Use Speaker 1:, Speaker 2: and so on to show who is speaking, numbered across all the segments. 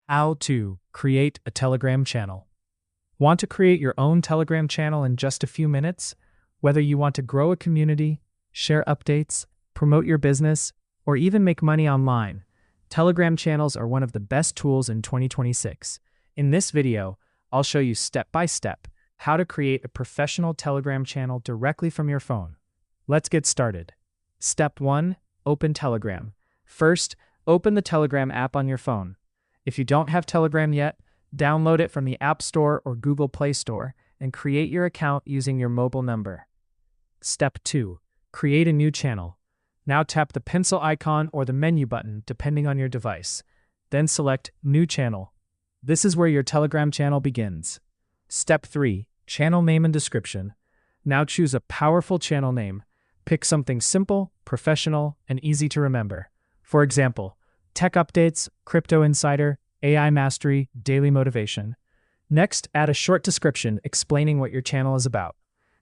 Speaker 1: How to create a Telegram channel. Want to create your own Telegram channel in just a few minutes? Whether you want to grow a community, share updates, promote your business, or even make money online, Telegram channels are one of the best tools in 2026. In this video, I'll show you step by step how to create a professional Telegram channel directly from your phone. Let's get started. Step 1. Open Telegram. First, open the Telegram app on your phone. If you don't have Telegram yet, download it from the App Store or Google Play Store and create your account using your mobile number. Step 2. Create a new channel. Now tap the pencil icon or the menu button depending on your device. Then select New Channel. This is where your Telegram channel begins. Step 3. Channel name and description. Now choose a powerful channel name. Pick something simple, professional, and easy to remember. For example, Tech Updates, Crypto Insider, AI Mastery, Daily Motivation. Next, add a short description explaining what your channel is about.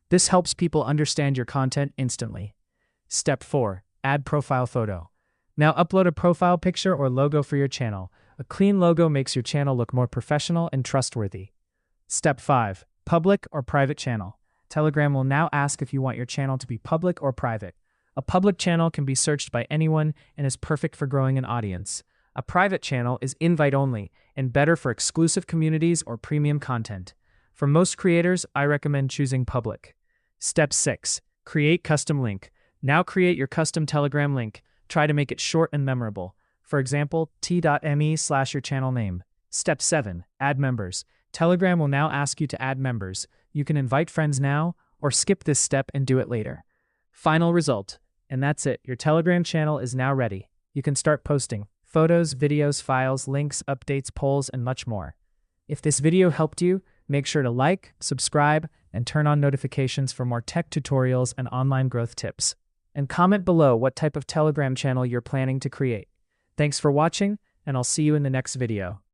Speaker 1: This helps people understand your content instantly. Step 4. Add profile photo. Now upload a profile picture or logo for your channel. A clean logo makes your channel look more professional and trustworthy. Step 5. Public or private channel. Telegram will now ask if you want your channel to be public or private. A public channel can be searched by anyone and is perfect for growing an audience. A private channel is invite-only and better for exclusive communities or premium content. For most creators, I recommend choosing public. Step 6. Create custom link. Now create your custom Telegram link. Try to make it short and memorable. For example, t.me/your channel name. Step 7. Add members. Telegram will now ask you to add members. You can invite friends now or skip this step and do it later. Final result. And that's it. Your Telegram channel is now ready. You can start posting photos, videos, files, links, updates, polls, and much more. If this video helped you, make sure to like, subscribe, and turn on notifications for more tech tutorials and online growth tips. And comment below what type of Telegram channel you're planning to create. Thanks for watching, and I'll see you in the next video.